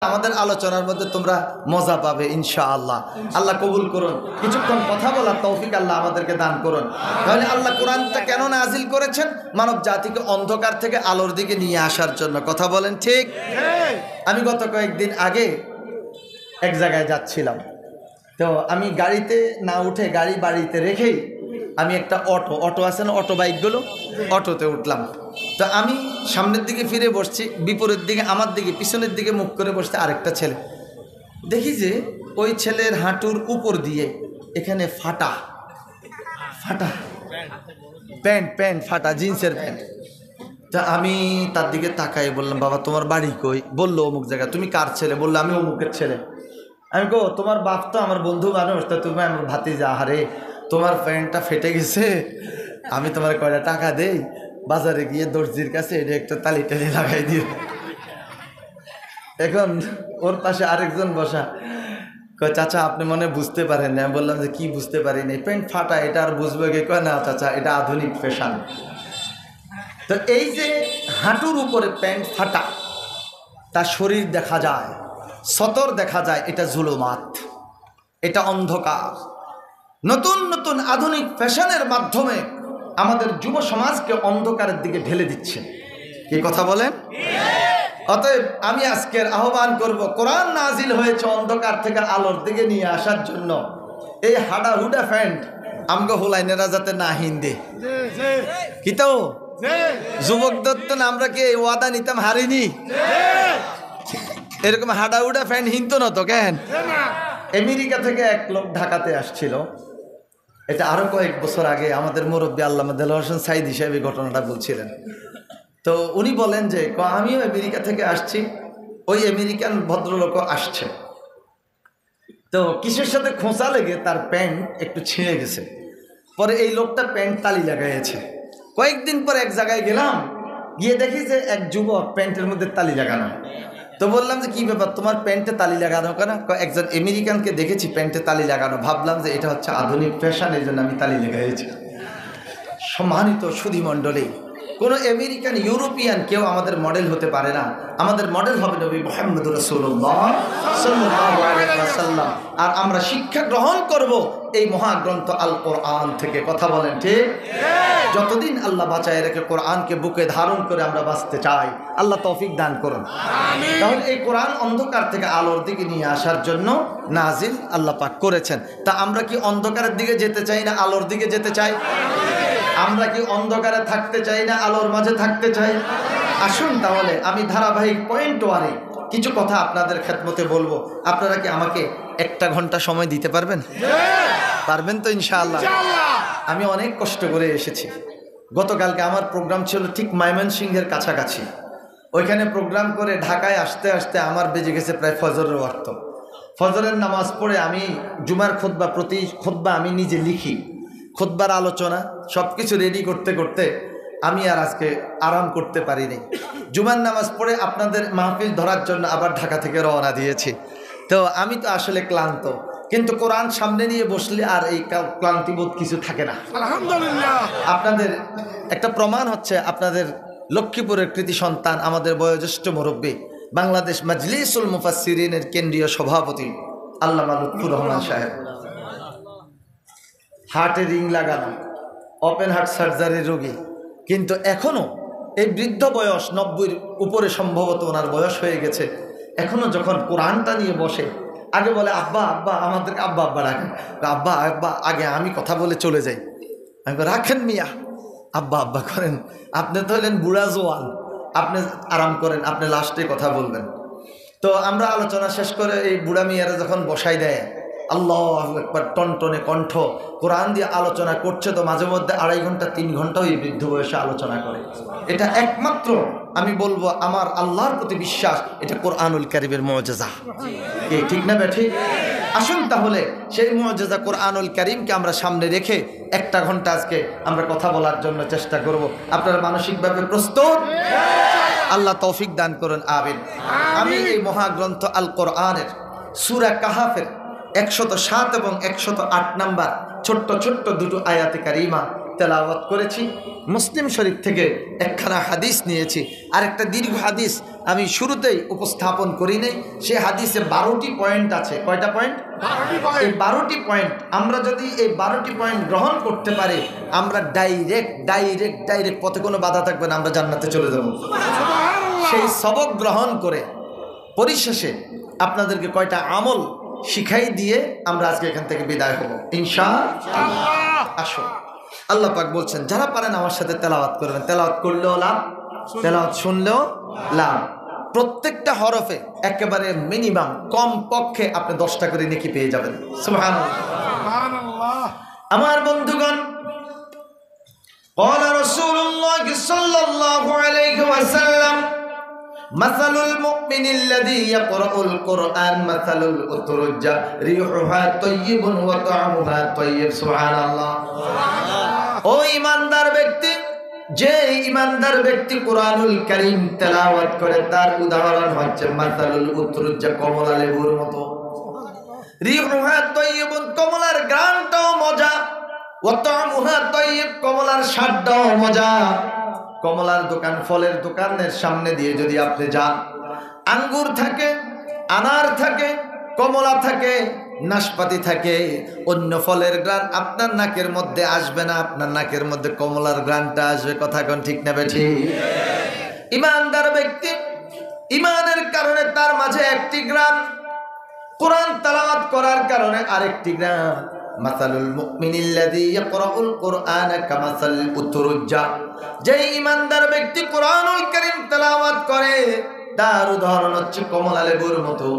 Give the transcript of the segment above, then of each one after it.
আমাদের আলোচনার মধ্যে তোমরা মজা পাবে ইনশাআল্লাহ। আল্লাহ কবুল করুন। কিছুক্ষণ কথা বলার তৌফিক আল্লাহ আমাদেরকে দান করুন। তাহলে আল্লাহ কোরআনটা কেন নাজিল করেছেন? মানব জাতিকে অন্ধকার থেকে আলোর দিকে নিয়ে আসার জন্য। কথা বলেন ঠিক? আমি গত কয়েকদিন আগে এক জায়গায় যাচ্ছিলাম, তো আমি গাড়িতে না উঠে গাড়ি বাড়িতে রেখেই আমি একটা অটো আছে না, অটো বাইকগুলো, অটোতে উঠলাম। তো আমি সামনের দিকে ফিরে বসছি, বিপরীত দিকে আমার দিকে পিছনের দিকে মুখ করে বসছে আরেকটা ছেলে। দেখি যে ওই ছেলের হাঁটুর উপর দিয়ে এখানে ফাটা ফাটা প্যান্ট ফাটা, জিন্সের প্যান্ট। তা আমি তার দিকে তাকাই বললাম, বাবা তোমার বাড়ি কই? বললো অমুক জায়গা। তুমি কার ছেলে? বললো আমি অমুকের ছেলে। আমি কো তোমার বাপ তো আমার বন্ধু মানুষ, তা তুমি আমার ভাতিজা। আহারে তোমার প্যান্টটা ফেটে গেছে, আমি তোমার কয়টা টাকা দেই, বাজারে গিয়ে দর্জির কাছে এটা একটা তালি টালি লাগাই দিও। এখন ওর পাশে আরেকজন বসা, কয় চাচা আপনি মনে বুঝতে পারেন না। বললাম যে কি বুঝতে পারি না? প্যান্ট ফাটা, এটা আর বুঝবে কি? কয় না চাচা, এটা আধুনিক ফ্যাশন। তো এই যে হাঁটুর উপরে প্যান্ট ফাটা, তার শরীর দেখা যায়, সতর দেখা যায়, এটা জুলুমাত, এটা অন্ধকার। নতুন নতুন আধুনিক ফ্যাশনের মাধ্যমে আমাদের যুব সমাজকে অন্ধকারের দিকে ঢেলে দিচ্ছে। কি কথা বলেন? অতএব আমি আজকের আহ্বান করব, কোরআন নাজিল হয়েছে অন্ধকার থেকে আলোর দিকে নিয়ে আসার জন্য। এই হাডা হুডা প্যান্ট আমগো হুলাইনেরা যাতে না হিন্দে। কি তো যুবক দত্ত আমরা কি ওয়াদা নিতাম, হারিনি? এরকম হাডা হুডা প্যান্ট হিনতো না তো কেন? আমেরিকা থেকে এক লোক ঢাকাতে আসছিল, এটা আরো কয়েক বছর আগে আমাদের মুরব্বী আল্লামা দেলোয়ার হোসেন সাইদি সাহেব এই ঘটনাটা বলছিলেন। তো উনি বলেন যে আমিও আমেরিকা থেকে আসছি, ওই আমেরিকান ভদ্রলোকও আসছে। তো কিসের সাথে খোঁচা লেগে তার প্যান্ট একটু ছিঁড়ে গেছে। পরে এই লোকটা প্যান্ট তালি লাগাইছে। কয়েকদিন পর এক জায়গায় গেলাম, গিয়ে দেখি যে এক যুবক প্যান্টের মধ্যে তালি লাগানো। তো বললাম যে কি ব্যাপার, তোমার প্যান্টে তালি লাগানো কেন? একজন আমেরিকানকে দেখেছি প্যান্টে তালি লাগানো, ভাবলাম যে এটা হচ্ছে আধুনিক ফ্যাশন, এই জন্য আমি তালি লাগাইছি। সম্মানিত সুধীমণ্ডলী, কোনো আমেরিকান ইউরোপিয়ান কেউ আমাদের মডেল হতে পারে না। আমাদের মডেল হবে নবী মুহাম্মদ রাসূলুল্লাহ সাল্লাল্লাহু আলাইহি ওয়াসাল্লাম। আর আমরা শিক্ষা গ্রহণ করব এই মহাগ্রন্থ আল কোরআন থেকে। কথা বলেন ঠিক? যতদিন আল্লাহ বাঁচায় রেখে কোরআনকে বুকে ধারণ করে আমরা বাঁচতে চাই, আল্লাহ তৌফিক দান করুন। তাহলে এই কোরআন অন্ধকার থেকে আলোর দিকে নিয়ে আসার জন্য নাজিল আল্লাহ পাক করেছেন। তা আমরা কি অন্ধকারের দিকে যেতে চাই না আলোর দিকে যেতে চাই? আমরা কি অন্ধকারে থাকতে চাই না আলোর মাঝে থাকতে চাই? আসুন তাহলে আমি ধারাবাহিক পয়েন্ট ওয়ারে কিছু কথা আপনাদের খেদমতে বলবো। আপনারা কি আমাকে একটা ঘন্টা সময় দিতে পারবেন? পারবেন তো ইনশাআল্লাহ? আমি অনেক কষ্ট করে এসেছি। গতকালকে আমার প্রোগ্রাম ছিল ঠিক ময়মনসিংহের কাছাকাছি। ওইখানে প্রোগ্রাম করে ঢাকায় আসতে আসতে আমার বেজে গেছে প্রায় ফজরের ওয়াক্ত। ফজরের নামাজ পড়ে আমি জুমার খুতবা, প্রতি খুতবা আমি নিজে লিখি, খুতবার আলোচনা সব কিছু রেডি করতে করতে আমি আর আজকে আরাম করতে পারিনি। জুমার নামাজ পড়ে আপনাদের মাহফিল ধরার জন্য আবার ঢাকা থেকে রওনা দিয়েছি। তো আমি তো আসলে ক্লান্ত, কিন্তু কোরআন সামনে নিয়ে বসলে আর এই ক্লান্তিবোধ কিছু থাকে না, আলহামদুলিল্লাহ। আপনাদের একটা প্রমাণ হচ্ছে আপনাদের লক্ষ্মীপুরের কৃতি সন্তান, আমাদের বয়োজ্যেষ্ঠ মুরব্বী, বাংলাদেশ মাজলিসুল মুফাসসিরিনের কেন্দ্রীয় সভাপতি আল্লামা লুৎফুর রহমান সাহেব, হার্টে রিং লাগানো, ওপেন হার্ট সার্জারির রোগী, কিন্তু এখনও এই বৃদ্ধ বয়স 90-র উপরে সম্ভবত ওনার বয়স হয়ে গেছে, এখনও যখন কোরআনটা নিয়ে বসে আগে বলে আব্বা আব্বা, আমাদেরকে আব্বা আব্বা রাখেন, আব্বা আব্বা আগে আমি কথা বলে চলে যাই। আমি রাখেন মিয়া, আব্বা আব্বা করেন, আপনি তো হলেন বুড়া জোয়ান, আপনি আরাম করেন, আপনি লাস্টে কথা বলবেন। তো আমরা আলোচনা শেষ করে এই বুড়া মিয়ারা যখন বসাই দেয়, আল্লাহু আকবার, টনটনে কণ্ঠ কোরআন দিয়ে আলোচনা করছে, তো মাঝে মধ্যে 2.5 ঘন্টা 3 ঘন্টাও এই বৃদ্ধ বয়সে আলোচনা করে। এটা একমাত্র আমি বলবো আমার আল্লাহর প্রতি বিশ্বাস, এটা কোরআনুল কারীমের মুআজিজা। ঠিক না বেঠি? আসুন তাহলে সেই মুআজিজা কোরআনুল কারীমকে আমরা সামনে রেখে 1 ঘন্টা আজকে আমরা কথা বলার জন্য চেষ্টা করব। আপনারা মানসিকভাবে প্রস্তুত? আল্লাহ তৌফিক দান করুন, আমিন। আমি এই মহাগ্রন্থ আল কোরআনের সূরা কাহাফের 107 এবং 108 নাম্বার ছোট্ট ছোট্ট দুটো আয়াতে কারিমা তেলাওয়াত করেছি। মুসলিম শরীফ থেকে একখানা হাদিস নিয়েছি, আর একটা দীর্ঘ হাদিস আমি শুরুতেই উপস্থাপন করি নাই। সে হাদিসে 12টি পয়েন্ট আছে। কয়টা পয়েন্ট? এই 12টি পয়েন্ট আমরা যদি এই 12টি পয়েন্ট গ্রহণ করতে পারি, আমরা ডাইরেক্ট পথে কোনো বাধা থাকবে না, আমরা জান্নাতে চলে যাব। সেই সবক গ্রহণ করে পরিশেষে আপনাদেরকে কয়টা আমল শিখাই দিয়ে আমরা আজকে এখান থেকে বিদায় হব ইনশাআল্লাহ। আসো, আল্লাহ পাক বলছেন যারা পারেন আমার সাথে তেলাওয়াত করবেন। তেলাওয়াত করলেও লাভ, তেলাওয়াত শুনলেও লাভ। প্রত্যেকটা হরফে একেবারে মিনিমাম কম পক্ষে আপনি 10টা করে নেকি পেয়ে যাবেন। সুবহানাল্লাহ। আমার বন্ধুগণ, قال رسول الله صلى الله عليه وسلم مثل المؤمن الذي يقرأ القرآن مثل الأترجة ريحها طيب وطعمها طيب। سبحان الله। ও ইমানদার ব্যক্তি, যে ইমানদার ব্যক্তি কুরআনুল কারীম তেলাওয়াত করে তার উদাহরণ হচ্ছে মাসালুল উতরুজ্জা, কমলা লেবুর মতো। রিহুহা তাইয়িবুন, কমলার ঘ্রাণটাও মজা। ওয়া তা'মুহা তাইয়িব, কমলার স্বাদটাও মজা। কমলার দোকান, ফলের দোকানের সামনে দিয়ে যদি আপনি যান, আঙ্গুর থাকে, আনার থাকে, কমলা থাকে, নাশপাতি থাকে, অন্য ফলের গ্রান আপনার নাকের মধ্যে আসবে না, আপনার নাকের মধ্যে কমলার গ্রানটা আসবে। কথা কোন ঠিক না বেঠি? ইমানদার ব্যক্তি, ইমানের কারণে তার মাঝে একটি গ্রান, কোরআন তেলাওয়াত করার কারণে আরেকটি গ্রান। মাসালুল মুমিনিল্লাযী ইয়াকরাউল কুরআনা কামাসালিল উতরুজ্জা, যে ইমানদার ব্যক্তি কুরআনুল কারীম তেলাওয়াত করে তার উদাহরণ হচ্ছে কমলা লেবুর মতো।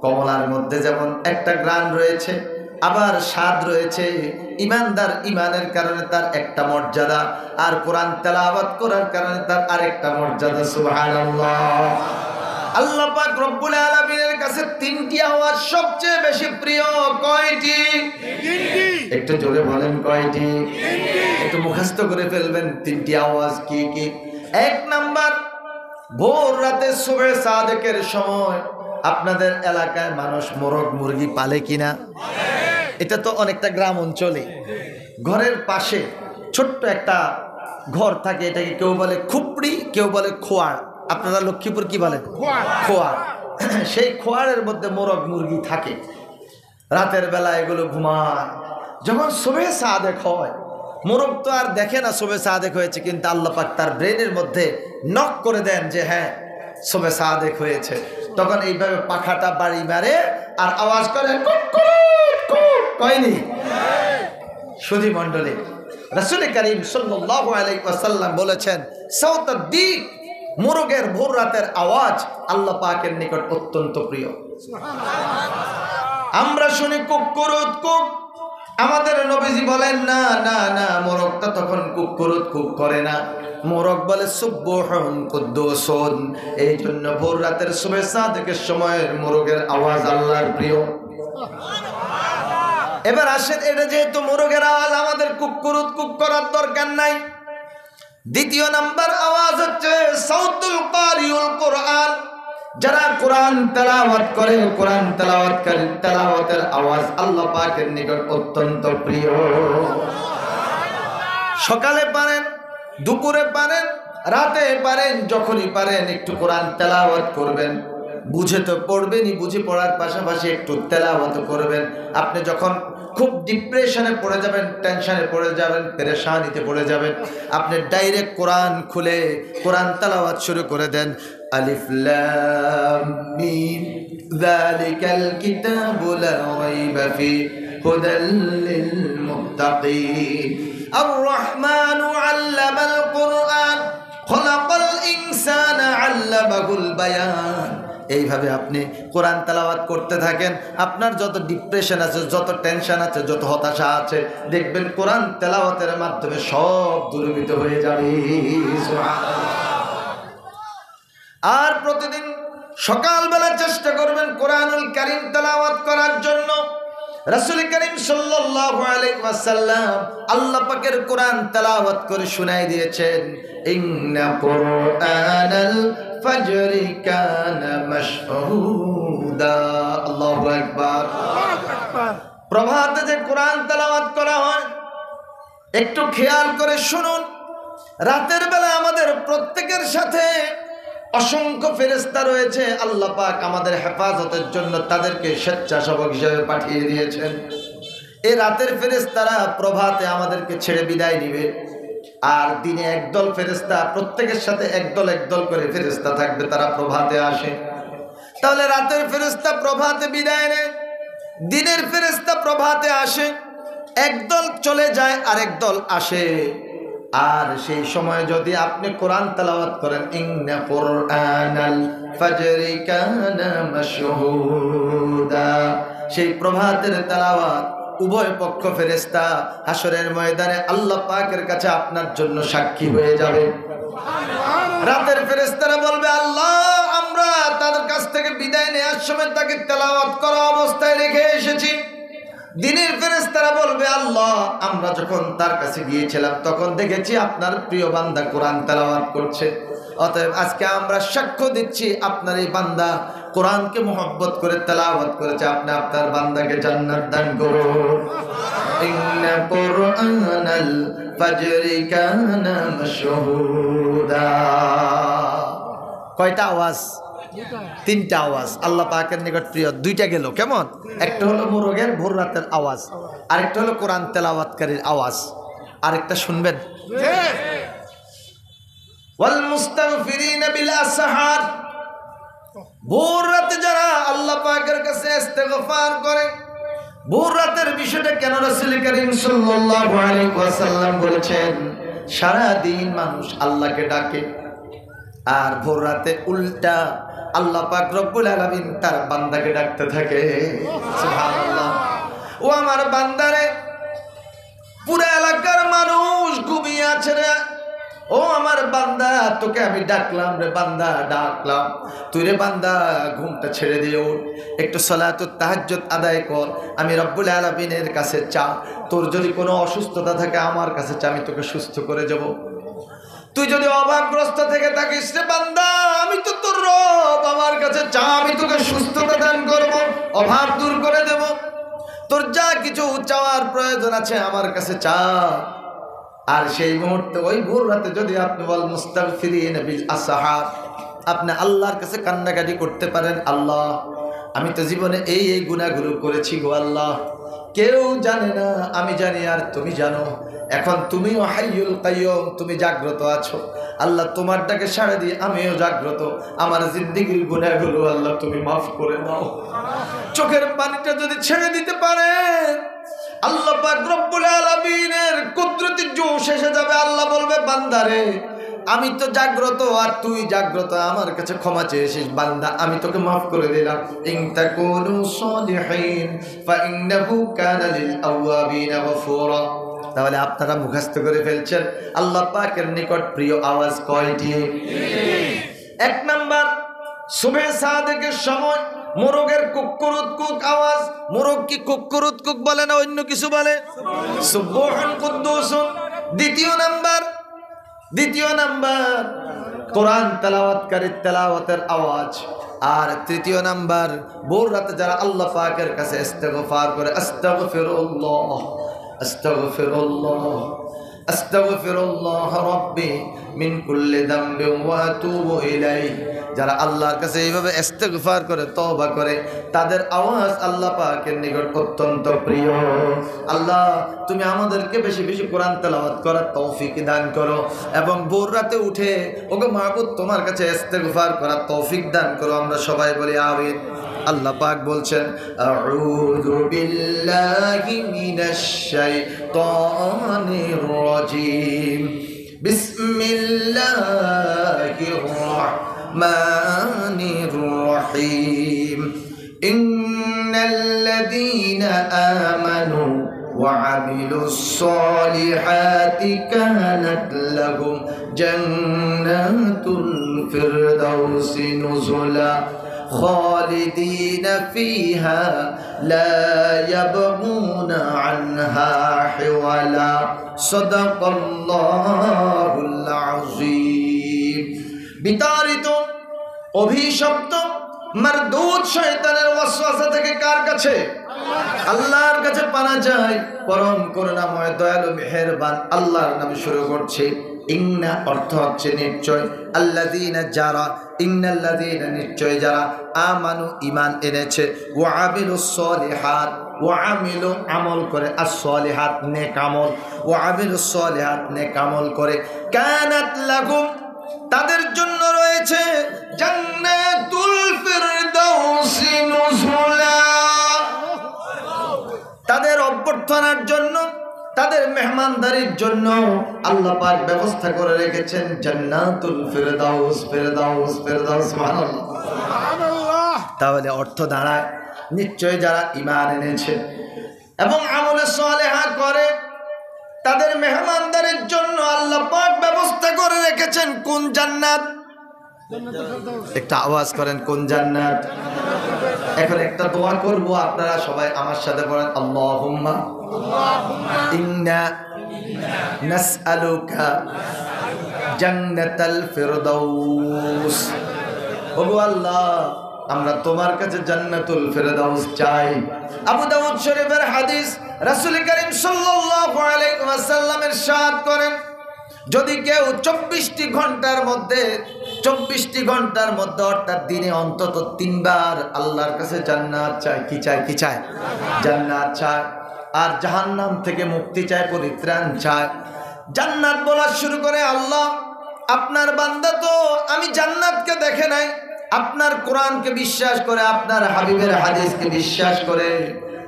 কমলার মধ্যে যেমন একটা গ্রান রয়েছে, আবার স্বাদ রয়েছে। ইমানদার ইমানের কারণে তার একটা মর্যাদা, আর কোরআন তেলাওয়াত করার কারণে তার আরেকটা মর্যাদা। সুবহানাল্লাহ। আল্লাহ পাক রব্বুল আলামিনের কাছে 3টি আওয়াজ সবচেয়ে বেশি প্রিয়। কয়টি? 3টি। একটু জোরে বলেন কয়টি? 3টি। একটু মুখস্থ করে ফেলবেন 3টি আওয়াজ কি কি। 1 নাম্বার, ভোর রাতে সুবহে সাদেকের সময় আপনাদের এলাকায় মানুষ মোরগ মুরগি পালে কিনা? এটা তো অনেকটা গ্রাম অঞ্চলে। ঘরের পাশে ছোট্ট একটা ঘর থাকে, এটাকে কেউ বলে খুপড়ি, কেউ বলে খোয়াড়। আপনারা লক্ষ্মীপুর কি বলেন? খোয়াড়। সেই খোয়াড়ের মধ্যে মোরগ মুরগি থাকে। রাতের বেলা এগুলো ঘুমায়। যখন সুবহে সাদেক হয়, মোরগ তো আর দেখে না সুবহে সাদেক হয়েছে, কিন্তু আল্লাহ পাক তার ব্রেনের মধ্যে নক করে দেন যে হ্যাঁ সুবহে সাদেক হয়েছে। তখন এইভাবে পাখাটা বাড়ি মারে আর আওয়াজ করে কয়নি? সুধী মণ্ডলী, রাসূল কারীম সাল্লাল্লাহু আলাইহি ওয়াসাল্লাম বলেছেন সাউতাদ দিক, মোরগের ভোর রাতের আওয়াজ আল্লাহ পাকের নিকট অত্যন্ত প্রিয়। আমরা শুনি কুকুরুত কুক, আমাদের নবীজি বলেন না না না, মোরগটা তখন কুকুরুত কুক করে না, মোরগ বলে সুবহুন কুদ্দুসুন। এই জন্য ভোর রাতের সুবহে সাদেকের সময়ের মোরগের আওয়াজ আল্লাহর প্রিয়। এবার আসেন, এটা যেহেতু মোরগের আওয়াজ, আমাদের কুকুরুত কুক করার দরকার নাই। দ্বিতীয় নাম্বার আওয়াজ হচ্ছে সাউতুল কারিউল কোরআন, যারা কোরআন তেলাওয়াত করে, কোরআন তেলাওয়াতকারী তেলাওয়াতের আওয়াজ আল্লাহ পাকের নিকট অত্যন্ত প্রিয়। সকালে পারেন, দুপুরে পারেন, রাতে পারেন, যখনই পারেন একটু কোরআন তেলাওয়াত করবেন। বুঝে তো পড়বেনই, বুঝে পড়ার পাশাপাশি একটু তেলাওয়াত করবেন। আপনি যখন খুব ডিপ্রেশনে পড়ে যাবেন, টেনশনে পড়ে যাবেন, পেরেশানিতে পড়ে যাবেন, আপনি ডাইরেক্ট কোরআন খুলে কোরআন তেলাওয়াত শুরু করে দেন। আলিফ লাম মিম যালিকাল কিতাবু লা রাইবা ফি হুদাল লিল মুত্তাকিন আর রহমানু আল্লামাল কুরআন খলাকাল ইনসানা আল্লামাহুল বায়ান। এইভাবে আপনি কোরআন তেলাওয়াত করতে থাকেন। আপনার যত ডিপ্রেশন আছে, যত টেনশন আছে, যত হতাশা আছে, দেখবেন কোরআন তেলাওয়াতের মাধ্যমে সব দূরীভূত হয়ে যাবে। আর প্রতিদিন সকালবেলা চেষ্টা করবেন কোরআনুল কারীম তেলাওয়াত করার জন্য। রাসূল কারীম সাল্লাল্লাহু আলাইহি ওয়াসাল্লাম আল্লাহ পাকের কোরআন তেলাওয়াত করে শুনাই দিয়েছেন, ইন্না কুরআনাল ফাজরি কানা মাশহুদা। আল্লাহু আকবার। প্রভাতে যে কোরআন তেলাওয়াত করা হয়, একটু খেয়াল করে শুনুন। রাতের বেলা আমাদের প্রত্যেকের সাথে অসংখ্য ফেরেশতা রয়েছে। আল্লাহ পাক আমাদের হেফাজতের জন্য তাদেরকে স্বেচ্ছাসেবক হিসেবে পাঠিয়ে দিয়েছেন। এই রাতের ফেরেশতারা প্রভাতে আমাদেরকে ছেড়ে বিদায় নিবে, আর দিনে একদল ফেরেশতা, প্রত্যেকের সাথে একদল একদল করে ফেরেশতা থাকবে, তারা প্রভাতে আসে। তাহলে রাতের ফেরেশতা প্রভাতে বিদায় নেয়, দিনের ফেরেশতা প্রভাতে আসে, একদল চলে যায় আর একদল আসে। আর সেই সময় যদি আপনি কোরআন তেলাওয়াত করেন, ইন্না কুরআনাল ফাজরি কানা মাশহুদা, সেই প্রভাতের তেলাওয়াত উভয় পক্ষ ফেরেশতা হাসরের ময়দানে আল্লাহ পাকের কাছে আপনার জন্য সাক্ষী হয়ে যাবে। রাতের ফেরেশতারা বলবে, আল্লাহ আমরা তাদের কাছ থেকে বিদায় নেওয়ার সময় তাকে তেলাওয়াত করা অবস্থায় রেখে এসেছি। দিনের ফেরেশতারা বলবে, আল্লাহ আমরা যখন তার কাছে গিয়েছিলাম তখন দেখেছি আপনার প্রিয় বান্দা কোরআন তেলাওয়াত করছে, অতএব আজকে আমরা সাক্ষ্য দিচ্ছি আপনার এই বান্দা কোরআনকে মুহাব্বত করে তেলাওয়াত করেছে, আপনি আপনার বান্দাকে জান্নাত দান করুন। ইন্না কুরআনাল ফাজরি কানা মাশহুদা। কয়টা আওয়াজ? তিনটা আওয়াজ। আল্লাহ পাকের নিকট প্রিয় দুইটা গেল, কেমন? একটা হলো মোরগের ভোর রাতের আওয়াজ, আরেকটা হলো কোরআন তেলাওয়াতকারীর আওয়াজ। আরেকটা শুনবেন, ওয়াল মুস্তাগফিরিনা বিল আসহার, ভোর রাতে যারা আল্লাহ পাকের কাছে ইস্তেগফার করে। ভোর রাতের বিষয়টা কেন রাসূল করিম সাল্লাল্লাহু আলাইহি ওয়াসাল্লাম বলেছেন, সারা দিন মানুষ আল্লাহকে ডাকে, আর ভোর রাতে উল্টা আল্লাহ পাক রব্বুল আলামিন তার বান্দাকে ডাকতে থাকে। সুবহানাল্লাহ। ও আমার বান্দারে, পুরো এলাকার মানুষ ঘুমিয়ে আছে রে, ও আমার বান্দা তোকে আমি ডাকলাম রে বান্দা, ডাকলাম, তুই রে বান্দা ঘুমটা ছেড়ে দিয়ে উঠ, একটু সালাতুত তাহাজ্জুদ আদায় কর, আমি রব্বুল আলামিনের কাছে চা, তোর যদি কোনো অসুস্থতা থাকে আমার কাছে চা, আমি তোকে সুস্থ করে যাব। তুই যদি অভাবগ্রস্ত থেকে থাকিস রে বান্দা, আমি তো তোর রব, আমার কাছে চা, আমি তোকে সুস্থতা দান করব, অভাব দূর করে দেব। তোর যা কিছু চাওয়ার প্রয়োজন আছে আমার কাছে চা। আর সেই মুহূর্তে ওই ভোর রাতে যদি আপনি বল মুস্তাগফিরিনা বিল আসহার, আপনি আল্লাহর কাছে কান্নাকাটি করতে পারেন, আল্লাহ আমি তো জীবনে এই গুনাহগুলো করেছি গো আল্লাহ, কেউ জানে না, আমি জানি আর তুমি জানো। এখন তুমিও হাইয়ুল কাইয়ুম, তুমি জাগ্রত আছো আল্লাহ, তোমার ডাকে সাড়া দিয়ে আমিও জাগ্রত, আমার জিন্দেগীর গুনাহগুলো আল্লাহ তুমি মাফ করে দাও। চোখের পানিটা যদি ছেড়ে দিতে পারেন, আল্লাহ পাক রব্বুল আলামিনের কুদরতি জোশ এসে যাবে। আল্লাহ বলবে, বান্দারে আমি তো জাগ্রত আর তুই জাগ্রত, আমার কাছে ক্ষমা চেয়েছিস বান্দা, আমি তোকে মাফ করে দিলাম। ইন তাকুনু সলিহিন ফাইন্নাহু কানা লিল আওয়াবিনা গফুরা। তাহলে আপনারা মুখস্থ করে ফেলছেন আল্লাহ পাকের নিকট প্রিয় আওয়াজ কয়টি? এক নাম্বার, সুবহে সাদেকের সময় মোরগের কুক্কুরুত কুক আওয়াজ। মোরগ কি কুক্কুরুত কুক বলে না অন্য কিছু বলে? সুবহুন কুদ্দুসুন। দ্বিতীয় নাম্বার কোরআন তেলাওয়াতকারীর তেলাওয়াতের আওয়াজ। আর তৃতীয় নাম্বার, ভোর রাতে যারা আল্লাহ পাকের কাছে ইস্তেগফার করে, আস্তাগফিরুল্লাহ আস্তাগফিরুল্লাহ আস্তাগফিরুল্লাহ রাব্বি মিন কুল্লি যামবিন ওয়া আতুবু ইলাইহি, যারা আল্লাহর কাছে এইভাবে ইস্তেগফার করে, তওবা করে, তাদের আওয়াজ আল্লাহ পাকের নিকট অত্যন্ত প্রিয়। আল্লাহ তুমি আমাদেরকে বেশি বেশি কোরআন তেলাওয়াত করার তৌফিক দান করো, এবং ভোর রাতে উঠে ওগো মাবুদ তোমার কাছে ইস্তেগফার করার তৌফিক দান করো। আমরা সবাই বলি আমিন। আল্লাহ পাক বলছেন, আউযু বিল্লাহি মিনাশ শাইতানির রাজিম, বিসমিল্লাহির রাহমানির রহিম, ইন্নাল্লাযীনা আমানু وعملوا الصالحات كانت لهم جنات الفردوس نزلا خالدين فيها لا يبغون عنها حولا صدق الله العظيم। বিতাড়িত অভিশপ্ত মারদুদ শয়তানের ওয়াসওয়াসা থেকে কার কাছে? আল্লাহর কাছে পানা চাই, পরম করুণাময় দয়ালু মেহেরবান আল্লাহর নামে শুরু করছি। ইন্না অর্থ হচ্ছে নিশ্চয়, আল্লাযীনা যারা, ইন্নাল্লাযীনা নিশ্চয় যারা, আমানু ঈমান এনেছে, ওয়া আমিলুস সলিহাত, ওয়া আমিলু আমল করে, আস-সলিহাত নেক আমল, ওয়া আমিলুস সলিহাত নেক আমল করে, কানাত লাকুম তাদের জন্য রয়েছে জান্নাতুল ফিরদাউসি নুজুলা, তাদের অভ্যর্থনার জন্য, তাদের মেহমানদারির জন্য আল্লাহ পাক ব্যবস্থা করে রেখেছেন জান্নাতুল ফিরদাউস। ফিরদাউস, ফিরদাউস, সুবহানাল্লাহ। তাহলে অর্থ দাঁড়ায় নিশ্চয় যারা ঈমান এনেছে এবং আমলে সালেহা করে, তাদের মেহমানদারির জন্য আল্লাহ পাক ব্যবস্থা করে রেখেছেন কোন জান্নাত? একটা আওয়াজ করেন, কোন জান্নাত? এখন একটা দোয়া করব, আপনারা সবাই আমার সাথে বলেন, আল্লাহুম্মা ইন্না নাসআলুকা জান্নাতাল ফিরদাউস। ওগো আল্লাহ, আমরা তোমার কাছে জান্নাতুল ফিরদাউস চাই। আবু দাউদ শরীফের হাদিস, রাসূল করিম সাল্লাল্লাহু আলাইহি ওয়াসাল্লাম ইরশাদ করেন, যদি কেউ 24টি ঘন্টার মধ্যে অর্থাৎ দিনে অন্তত 3 বার আল্লাহর কাছে জান্নাত চায়, কি চায়? কি চায়? জান্নাত চায়। আর জাহান্নাম থেকে মুক্তি চায়, পরিত্রাণ চায়। জান্নাত বলা শুরু করে, আল্লাহ আপনার বান্দা তো আমি জান্নাতকে দেখে নাই, আপনার কোরআনকে বিশ্বাস করে, আপনার হাবিবের হাদিসকে বিশ্বাস করে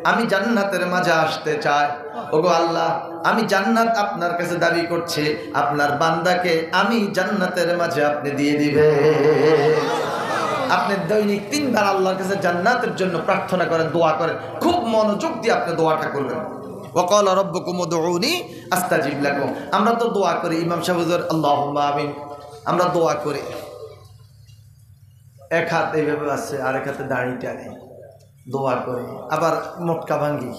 আমি জান্নাতের মাঝে আসতে চাই। ওগো আল্লাহ, আমি জান্নাত আপনার কাছে দাবি করছি, আপনার বান্দাকে আমি জান্নাতের মাঝে আপনি দিয়ে দিবেন। আপনি দৈনিক 3 বার আল্লাহর কাছে জান্নাতের জন্য প্রার্থনা করেন, দোয়া করেন, খুব মনোযোগ দিয়ে আপনি দোয়াটা করবেন। ওয়াকালা রাব্বুকুম উদউনি আস্তাজিব লাকুম। আমরা তো দোয়া করি, ইমাম সাহেব হুজুর আল্লাহুম্মা আমিন, আমরা দোয়া করি, এক হাত এইভাবে আছে, আরেক হাতে দাঁড়িটা নেই, দোয়া করে, আবার মোটকা ভাঙ্গি,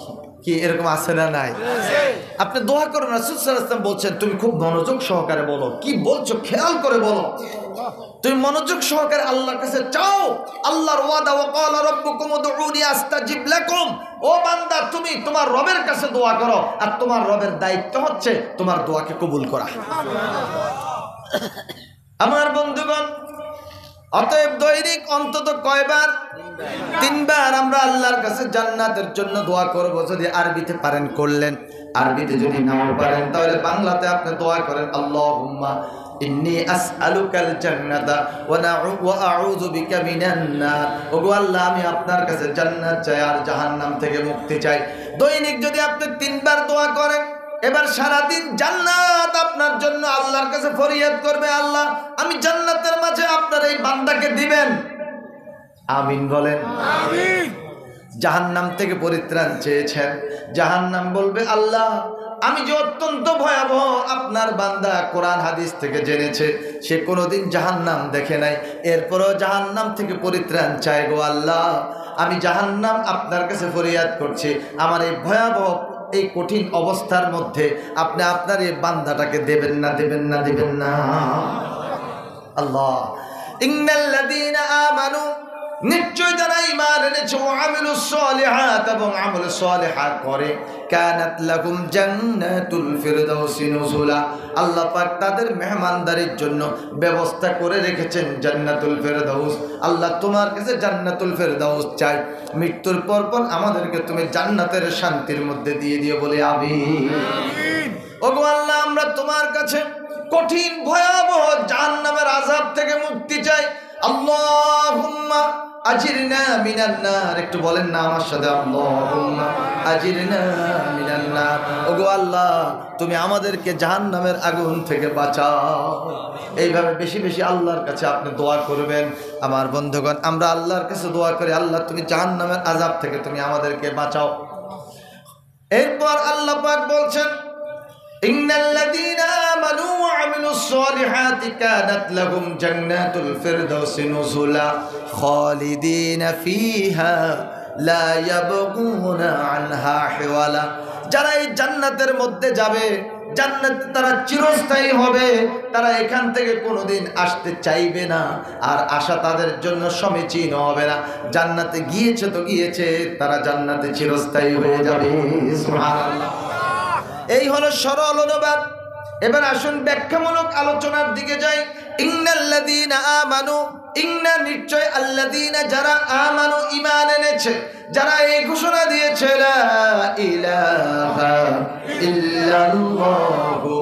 কি এরকম আছে না? নাই? আপনি দোয়া করেন। রাসূল সাল্লাল্লাহু আলাইহি ওয়াসাল্লাম বলছেন, তুমি খুব মনোযোগ সহকারে বলো, কি বলছো খেয়াল করে বলো, তুমি মনোযোগ সহকারে আল্লাহর কাছে চাও। আল্লাহর ওয়াদা, ওয়াকালা রাব্বুকুম উদউনি আস্তাজিব লাকুম। ও বান্দা, তুমি তোমার রবের কাছে দোয়া করো, আর তোমার রবের দায়িত্ব হচ্ছে তোমার দোয়াকে কবুল করা। আমার বন্ধুগণ, অতএব দৈনিক অন্তত কয়বার? 3 বার আমরা আল্লাহর কাছে জান্নাতের জন্য দোয়া করব। যদি আরবিতে পারেন করলেন, আরবিতে যদি নাও পারেন তাহলে বাংলাতে আপনি দোয়া করেন, আল্লাহুম্মা ইন্নী আসআলুকাল জান্নাতা ওয়া আউযু বিকা মিনান নার। ওগো আল্লাহ, আমি আপনার কাছে জান্নাত চাই আর জাহান্নাম থেকে মুক্তি চাই। দৈনিক যদি আপনি 3 বার দোয়া করেন, এবার সারাদিন জান্নাত আপনার জন্য আল্লাহর কাছে ফরিয়াদ করবে, আল্লাহ আমি জান্নাতের মাঝে আপনার এই বান্দাকে দিবেন। আমিন বলেন। আমিন। জাহান্নাম থেকে পরিত্রাণ চেয়েছেন, জাহান্নাম বলবে, আল্লাহ আমি যে অত্যন্ত ভয়াবহ, আপনার বান্দা কোরআন হাদিস থেকে জেনেছে, সে কোনোদিন জাহান্নাম দেখে নাই, এরপরও জাহান্নাম থেকে পরিত্রাণ চাই গো আল্লাহ। আমি জাহান্নাম আপনার কাছে ফরিয়াদ করছি, আমার এই ভয়াবহ, এই কঠিন অবস্থার মধ্যে আপনি আপনার এই বান্দাটাকে দেবেন না, দেবেন না, দেবেন না। আল্লাহ, ইন্নাল্লাযীনা আমানু, নিশ্চয় যারা ঈমান এনেছে, ওয়া আমিলুস সলিহাত, এবং আমল সালেহা করে, কানাত লাকুম জান্নাতুল ফিরদাউসি নুজুলা, আল্লাহ পাক তাদের মেহমানদারির জন্য ব্যবস্থা করে রেখেছেন জান্নাতুল ফিরদাউস। আল্লাহ তোমার কাছে জান্নাতুল ফিরদাউস চাই, মৃত্যুর পর পর আমাদেরকে তুমি জান্নাতের শান্তির মধ্যে দিয়ে দিও, বলে আমিন। ওগো আল্লাহ, আমরা তোমার কাছে কঠিন ভয়াবহ জাহান্নামের আযাব থেকে মুক্তি চাই। আল্লাহুম্মা আজিরনা মিনান নার। একটু বলেন না আমার সাথে, আল্লাহুম্মা আজিরনা মিনান নার। ওগো আল্লাহ, তুমি আমাদেরকে জাহান্নামের আগুন থেকে বাঁচাও। এইভাবে বেশি বেশি আল্লাহর কাছে আপনি দোয়া করবেন। আমার বন্ধুগণ, আমরা আল্লাহর কাছে দোয়া করি, আল্লাহ তুমি জাহান্নামের আযাব থেকে তুমি আমাদেরকে বাঁচাও। এরপর আল্লাহ পাক বলছেন, ইন্নাল্লাযীনা আমানু ওয়া আমিলুস সলিহাতি কানাত লাহুম জান্নাতুল ফিরদাউসি নুজুলা খালিদিনা ফিহা লা ইয়াবগুনা আনহা হিওয়ালা। যারা এই জান্নাতের মধ্যে যাবে জান্নাতে তারা চিরস্থায়ী হবে, তারা এখান থেকে কোনোদিন আসতে চাইবে না, আর আশা তাদের জন্য সমীচীন হবে না। জান্নাতে গিয়েছে তো গিয়েছে, তারা জান্নাতে চিরস্থায়ী হয়ে যাবে। সুবহানাল্লাহ। এই হলো সরল অনুবাদ। এবার আসুন ব্যাখ্যামূলক আলোচনার দিকে যাই। ইন্নাল্লাযীনা আমানু, ইন্না নিশ্চয় আল্লাযীনা যারা আমানু ঈমান এনেছে, যারা এই ঘোষণা দিয়েছে লা ইলাহা ইল্লাল্লাহু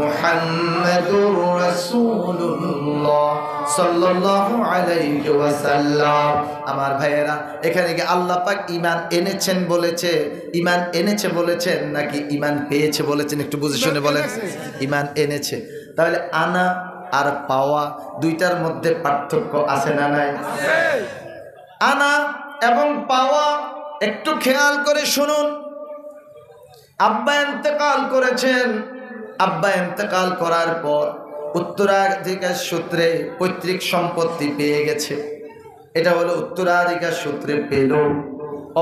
মুহাম্মাদুর রাসূলুল্লাহ সাল্লাল্লাহু আলাইহি ওয়াসাল্লাম। আমার ভাইয়েরা, এখানে কি আল্লাহ পাক ঈমান এনেছেন বলেছে, ঈমান এনেছে বলেছেন নাকি ঈমান পেয়েছে বলেছেন? একটু বুঝে শুনে বলেন। ঈমান এনেছে। তাহলে আনা আর পাওয়া দুইটার মধ্যে পার্থক্য আছে না নাই? আনা এবং পাওয়া একটু খেয়াল করে শুনুন। আব্বা ইন্তেকাল করেছেন, আব্বা ইন্তেকাল করার পর উত্তরাধিকার সূত্রে পৈতৃক সম্পত্তি পেয়ে গেছে, এটা হলো উত্তরাধিকার সূত্রে পেল।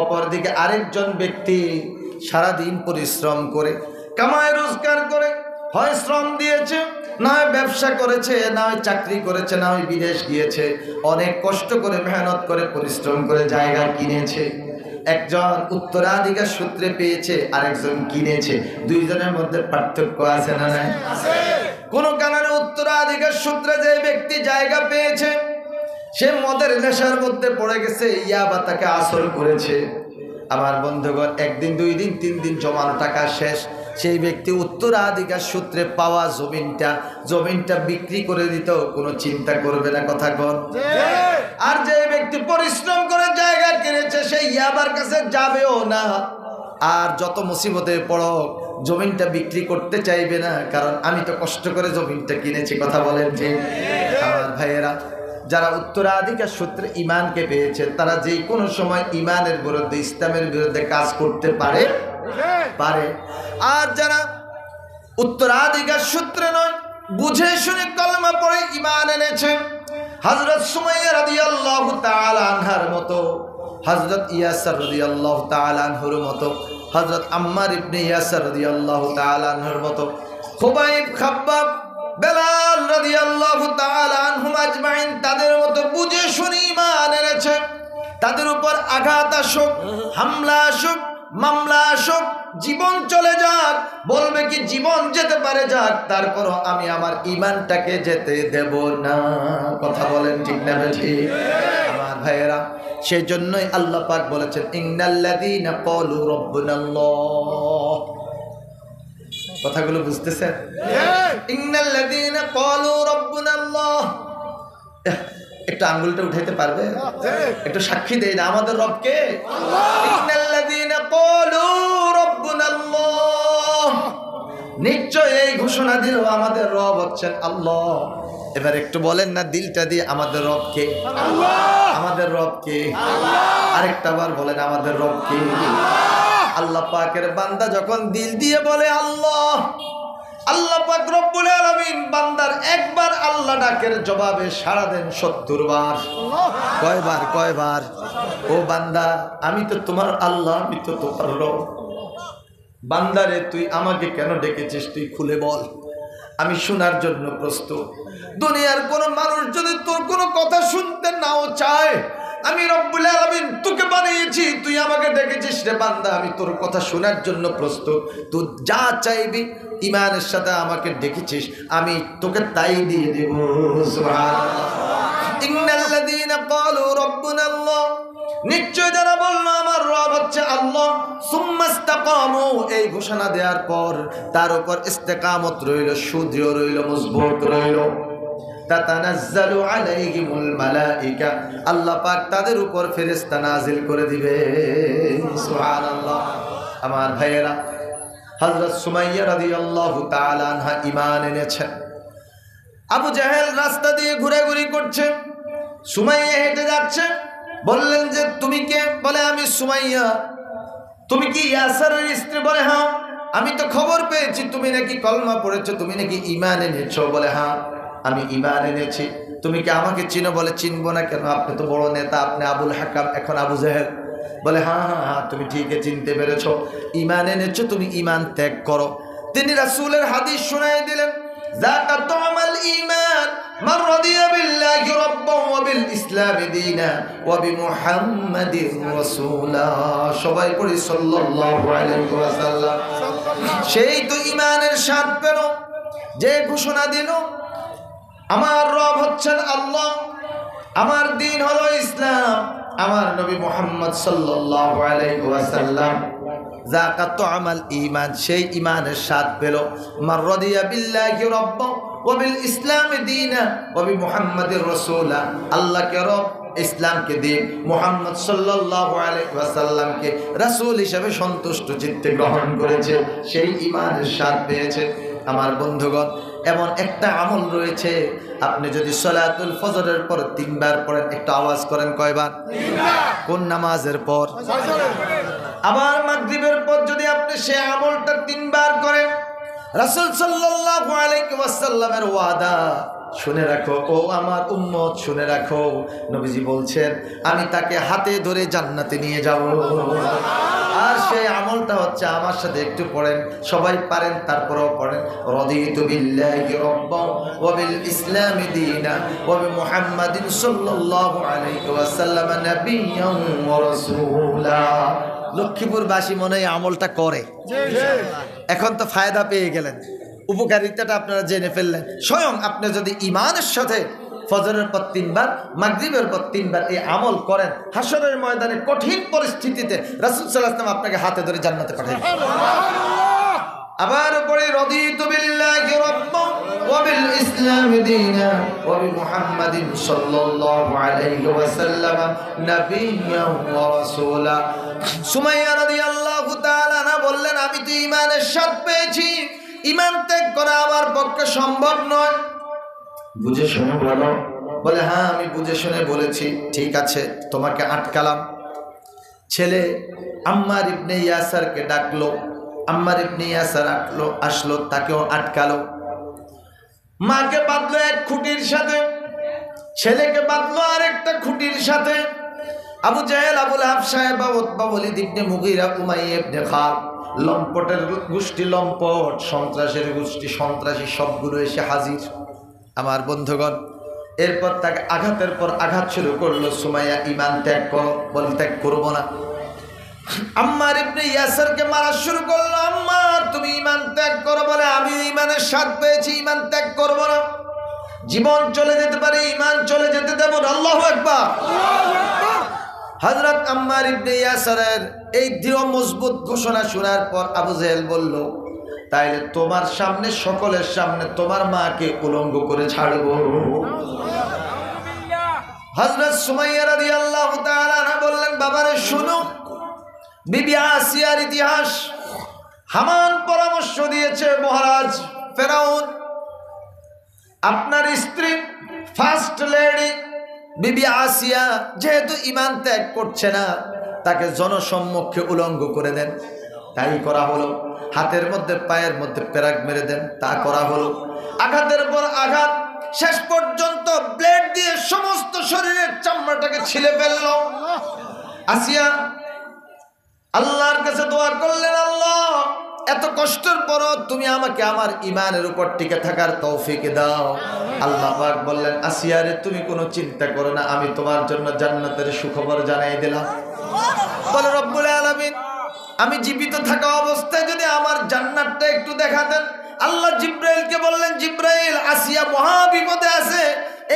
অপরদিকে আরেকজন ব্যক্তি সারাদিন পরিশ্রম করে কামায় রোজগার করে, হয় শ্রম দিয়েছে, না হয় ব্যবসা করেছে, না হয় চাকরি করেছে, না হয় বিদেশ গিয়েছে, অনেক কষ্ট করে মেহনত করে পরিশ্রম করে জায়গা কিনেছে। একজন উত্তরাধিকার সূত্রে পেয়েছে, আরেকজন কিনেছে। দুইজনের মধ্যে পার্থক্য আছে না নাই? কোন কারণে উত্তরাধিকার সূত্রে যে ব্যক্তি জায়গা পেয়েছে সে মদের নেশার মধ্যে পড়ে গেছে, ইয়াবা তাকে আসর করেছে। আমার বন্ধুগণ, একদিন, দুই দিন, 3 দিন জমানো টাকা শেষ। সেই ব্যক্তি উত্তরাধিকার সূত্রে পাওয়া জমিনটা বিক্রি করে দিত, কোনো চিন্তা করবে না। কথা কন। আর যে ব্যক্তি পরিশ্রম করে জায়গা কিনেছে সেই ইয়াবার কাছে যাবেও না, আর যত মুসিবতে পড়ো জমিনটা বিক্রি করতে চাইবে না, কারণ আমি তো কষ্ট করে জমিনটা কিনেছি। কথা বলেন যে? আমার ভাইয়েরা, যারা উত্তরাধিকার সূত্রে ঈমানকে পেয়েছে তারা যে কোনো সময় ঈমানের বিরুদ্ধে, ইসলামের বিরুদ্ধে কাজ করতে পারে। আর যারা উত্তরাধিকার সূত্রে নয়, বুঝে শুনে কলমা পড়ে ঈমান এনেছে, হযরত সুমাইয়া রাদিয়াল্লাহু তাআলা আনহার মতো, হযরত ইয়াসার রাদিয়াল্লাহু তাআলা আনহুর মতো, হযরত আম্মার ইবনে ইয়াসার রাদিয়াল্লাহু তাআলা আনহুর মতো, খুবাইব, খাব্বাব, বেলাল রাদিয়াল্লাহু তাআলা আনহুম আজমাইন, তাদের মতো বুঝে শুনে ঈমান এনেছে। তাদের উপর আঘাত আসুক, হামলা আসুক, মামলা আসুক, জীবন চলে যাক, বলবে কি জীবন যেতে পারে যাক, তারপরও আমি আমার ঈমানটাকে যেতে দেব না। কথা বলেন ঠিক না ঠিক? আমার ভাইয়েরা, সেই জন্যই আল্লাহ পাক বলেছেন ইন্নাল্লাযীনা ক্বালু রাব্বুনাল্লাহ। কথাগুলো বুঝতেছেন? ইন্নাল্লাযীনা ক্বালু রাব্বুনাল্লাহ। একটু আঙ্গুলটা উঠাইতে পারবে? একটু সাক্ষী দেই না আমাদের রবকে? ইন্নাল্লাযীনা ক্বালু রাব্বুনাল্লাহ। নিশ্চয় এই ঘোষণা দিল আমাদের রব হচ্ছেন আল্লাহ। এবার একটু বলেন না দিলটা দিয়ে, আমাদের রবকে? আমাদের রবকে? আরেকটা বার বলেন, আমাদের রবকে? আল্লাহ পাকের বান্দা যখন দিল দিয়ে বলে আল্লাহ, আল্লাহ পাক রব্বুল আলামিন বান্দার একবার আল্লাহ ডাকের জবাবে সাড়া দেন 70 বার। কয়বার? ও বান্দা, আমি তো তোমার আল্লাহ, আমি তো তোমার রব। বান্দারে, তুই আমাকে কেন ডেকেছিস তুই খুলে বল, আমি শোনার জন্য প্রস্তুত। দুনিয়ার কোন মানুষ যদি তোর কোনো কথা শুনতে নাও চায়, আমি রব্বুল আলামিন তোকে বানিয়েছি, তুই আমাকে ডেকেছিস রে বান্দা, আমি তোর কথা শোনার জন্য প্রস্তুত। তুই যা চাইবি, ঈমানের সাথে আমাকে ডেকেছিস, আমি তোকে তাই দিয়ে দেব। সুবহানাল্লাহ। ইন্নাল্লাযীনা ক্বালু রাব্বুনাল্লাহ, নিশ্চয় যারা বলল আমার রব হচ্ছে আল্লাহ, সুম্মাস্তাকামু, এই ঘোষণা দেওয়ার পর তার উপর ইস্তেকামত রইল, সুদৃঢ় রইল, মজবুত রইল। তাতানাজ্জালু আলাইহিমুল মালাইকা, আল্লাহ পাক তাদের উপর ফেরেশতা নাজিল করে দিবে। সুবহানাল্লাহ। আমার ভাইয়েরা, হযরত সুমাইয়া রাদিয়াল্লাহু তাআলা আনহা ঈমান এনেছেন। আবু জাহেল রাস্তা দিয়ে ঘোরাঘুরি করছে, সুমাইয়া হেঁটে যাচ্ছে। বললেন যে তুমি কে? বলে আমি সুমাইয়া। তুমি কি ইয়াসারের স্ত্রী? বলে হ্যাঁ। আমি তো খবর পেয়েছি তুমি নাকি কলমা পড়েছো, তুমি নাকি ঈমান এনেছো। বলে হ্যাঁ, আমি ঈমান এনেছি। তুমি কি আমাকে চিনো? বলে চিনবো না কেন, আপনি তো বড় নেতা, আপনি আবুল হাকাম, এখন আবু জাহেল। বলে হ্যাঁ, তুমি ঠিকই চিনতে পেরেছো, ঈমান এনেছো, তুমি ঈমান ত্যাগ করো। তিনি রাসূলের হাদিস শুনাই দিলেন, যাকা তুমাল ঈমান মান রাদিয়া বিল্লাহি রাব্বান ওয়া বিল ইসলামি দীনা ওয়া বিমুহাম্মাদির রাসূলা। সবাই পড়ি সাল্লাল্লাহু আলাইহি ওয়াসাল্লাম। সেই তো ঈমানের স্বাদ পেল যে ঘোষণা দিল, আমার রব হচ্ছেন আল্লাহ, আমার দ্বীন হলো ইসলাম, আমার নবী মুহাম্মদ সাল্লাল্লাহু আলাইহি ওয়াসাল্লাম। যাকা তুমাল ঈমান, সেই ঈমানের স্বাদ পেল মান রাদিয়া বিল্লাহি রাব্বান ওয়া বিল ইসলামি দীনা ওয়া বিমুহাম্মাদির রাসূলা। আল্লাহকে রব, ইসলামকে দিন, মুহাম্মদ সাল্লাল্লাহু আলাইহি ওয়াসাল্লামকে রাসূল হিসেবে সন্তুষ্ট চিত্তে গ্রহণ করেছে, সেই ঈমানের স্বাদ পেয়েছে। আমার বন্ধুগণ, এমন একটা আমল রয়েছে, আপনি যদি সালাতুল ফজরের পর 3 বার পড়েন, একটু আওয়াজ করেন, কয়বার? কোন নামাজের পর? আবার মাগরিবের পর যদি আপনি সে আমলটা 3 বার করেন, রাসূল সাল্লাল্লাহু আলাইহি ওয়াসাল্লামের ওয়াদা শুনে রাখো, ও আমার উম্মত শুনে রাখো, নবীজি বলছেন আমি তাকে হাতে ধরে জান্নাতে নিয়ে যাব। আর সেই আমলটা হচ্ছে, আমার সাথে একটু পড়েন, সবাই পারেন তারপরেও পড়েন, রাদিতু বিল্লাহি রাব্বান ওয়া বিল ইসলামি দীনা ওয়া বিমুহাম্মাদিন সাল্লাল্লাহু আলাইহি ওয়াসাল্লাম নাবিয়্যান ওয়া রাসূলা। লক্ষ্মীপুরবাসী মনে এই আমলটা করে, এখন তো ফায়দা পেয়ে গেলেন, উপকারিতাটা আপনারা জেনে ফেললেন। স্বয়ং আপনি যদি ঈমানের সাথে ফজরের পর 3 বার, মাগরিবের পর 3 বার এই আমল করেন, হাসরের ময়দানে কঠিন পরিস্থিতিতে রাসূল সাল্লাল্লাহু আলাইহি ওয়াসাল্লাম আপনাকে হাতে ধরে জান্নাতে পাঠাবেন। আবার পরে রাদিতু বিল্লাহি রাব্বান ওয়া বিল ইসলামি দীনা ওয়া বিমুহাম্মাদিন সাল্লাল্লাহু আলাইহি ওয়াসাল্লাম নাবিয়্যান ওয়া রাসূলা। সুমাইয়া রাদিয়াল্লাহু তাআলা না বললেন, আমি তো ঈমানের স্বাদ পেয়েছি, ঈমান ত্যাগ করা আমার পক্ষে সম্ভব নয়। বুঝে শুনে বলো? বলে হ্যাঁ, আমি বুঝে শুনে বলেছি। ঠিক আছে, তোমাকে আটকালাম। ছেলে আম্মার ইবনে ইয়াসারকে ডাকলো, আম্মার ইবনে ইয়াসার আসলো, তাকেও আটকালো। মাকে বাঁধলো এক খুঁটির সাথে, ছেলেকে বাঁধলো আরেকটা খুঁটির সাথে। আবু জাহেল, আবু লাহাব, সাহেবা, উতবা, ওয়ালিদ ইবনে মুগীরা, উমাইয়া ইবনে খালদ, লম্পটের গোষ্ঠী লম্পট, সন্ত্রাসের গোষ্ঠী সন্ত্রাসী, সবগুলো এসে হাজির। আমার বন্ধুগণ, এরপর তাকে আঘাতের পর আঘাত শুরু করলো। সুমাইয়া, ঈমান ত্যাগ করো, বলে ত্যাগ করবো না। আম্মার ইবনে ইয়াসারকে মারা শুরু করলো, আম্মার তুমি ঈমান ত্যাগ করো, বলে আমি ঈমানের স্বাদ পেয়েছি, ঈমান ত্যাগ করবো না। জীবন চলে যেতে পারে, ঈমান চলে যেতে দেব না। আল্লাহু আকবার। হযরত আম্মার ইবনে ইয়াসারের এই দৃঢ় মজবুত ঘোষণা শোনার পর আবু জেহেল বলল, তাইলে তোমার সামনে, সকলের সামনে তোমার মাকে উলঙ্গ করে ছাড়বো। হযরত সুমাইয়া রাদিয়াল্লাহু তাআলা আনহা বললেন, বাবারে শুনো, বিবি আসিয়ার ইতিহাস। হামান পরামর্শ দিয়েছে, মহারাজ ফেরাউন, আপনার স্ত্রী ফার্স্ট লেডি বিবি আসিয়া যেহেতু ঈমান ত্যাগ করছে না, তাকে জনসম্মুখে উলঙ্গ করে দেন। তাই করা হলো। হাতের মধ্যে পায়ের মধ্যে পেরাক মেরে দেন, তা করা হলো। আঘাতের পর আঘাত, শেষ পর্যন্ত ব্লেড দিয়ে সমস্ত শরীরের চামড়াটাকে ছিলে ফেলল। আসিয়া আল্লাহর কাছে দোয়া করলেন, আল্লাহ এত কষ্টের পরও তুমি আমাকে আমার ঈমানের উপর টিকে থাকার তৌফিক দাও। আল্লাহ পাক বললেন, আসিয়া রে, তুমি কোনো চিন্তা করো না, আমি তোমার জন্য জান্নাতের সুখবর জানাই দিলাম। বলে রব্বুল আলামিন, আমি জীবিত থাকা অবস্থায় যদি আমার জান্নাতটা একটু দেখাতেন। আল্লাহ জিব্রাইলকে বললেন, জিব্রাইল, আসিয়া মহা বিপদে আছে,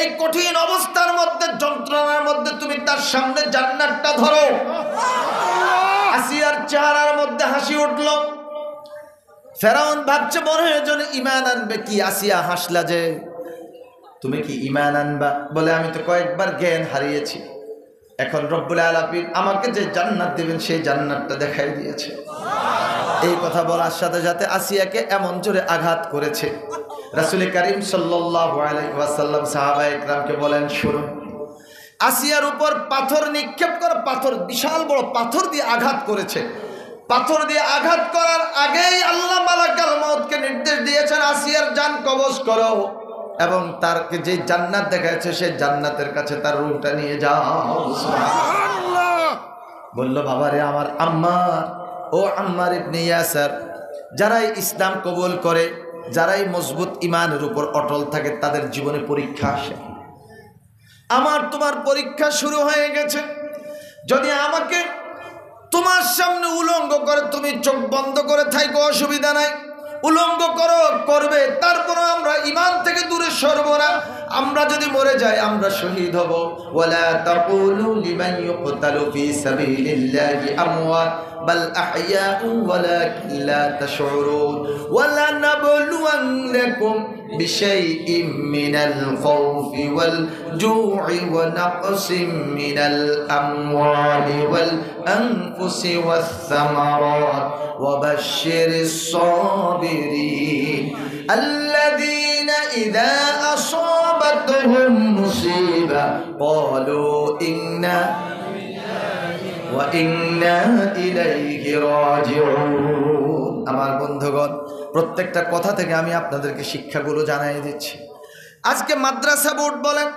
এই কঠিন অবস্থার মধ্যে, যন্ত্রণার মধ্যে তুমি তার সামনে জান্নাতটা ধরো। আসিয়ার চেহারার মধ্যে হাসি উঠল। ফেরাউন ভাবছে মনে হয় যেন ঈমান আনবে। কি আসিয়া, হাসলা যে, তুমি কি ঈমান আনবা? বলে আমি তো কয়েকবার জ্ঞান হারিয়েছি, এখন রব্বুল আলামিন আমাকে যে জান্নাত দিবেন সেই জান্নাতটা দেখাই দিয়েছে। এই কথা বলার সাথে সাথে আসিয়াকে এমন জোরে আঘাত করেছে, রাসূল করিম সাল্লাল্লাহু আলাইহি ওয়াসাল্লাম সাহাবায়ে কেরামকে বলেন, শুনুন, আসিয়ার উপর পাথর নিক্ষেপ করে, পাথর, বিশাল বড় পাথর দিয়ে আঘাত করেছে। পাথর দিয়ে আঘাত করার আগেই আল্লাহ মালাকুল মউতকে নির্দেশ দিয়েছেন, আসিয়ার জান কবজ করো এবং তারকে যে জান্নাত দেখাচ্ছে সেই জান্নাতের কাছে তার রূহটা নিয়ে যাও। সুবহানাল্লাহ। বলল, বাবারে আমার আম্মার, ও আম্মার ইবনে ইয়াসার, যারাই ইসলাম কবুল করে, যারাই মজবুত ইমানের উপর অটল থাকে, তাদের জীবনে পরীক্ষা আসে। আমার তোমার পরীক্ষা শুরু হয়ে গেছে। যদি আমাকে তোমার সামনে উলঙ্গ করে তুমি চোখ বন্ধ করে থাকো, অসুবিধা নাই, উলঙ্গ করবে, তারপরে আমরা ঈমান থেকে দূরে সরব না। আমরা যদি মরে যাই আমরা শহীদ হব। ওয়ালা তাকুলু লিমান ইউকতালু ফি সাবিলিল্লাহি আমওয়াত বাল আহইয়াউ ওয়ালাকিন লা তাশউরুন ওয়ালা নাবলুওয়ান্নাকুম বিশাইইম মিনাল খাউফি ওয়াল জু'i ওয়া নাকসিম মিনাল আমওয়ালি ওয়াল আনফুসি ওয়াস সামারাত ওয়া বাশশিরিস সাবিরিন الذين إذا أصابتهم مصيبة قالوا إنا وإنا إليه راجعون। আমার বন্ধুগণ, প্রত্যেকটা কথা থেকে আমি আপনাদেরকে শিক্ষাগুলো জানিয়ে দিচ্ছি। আজকে মাদ্রাসা বোর্ড বলেন,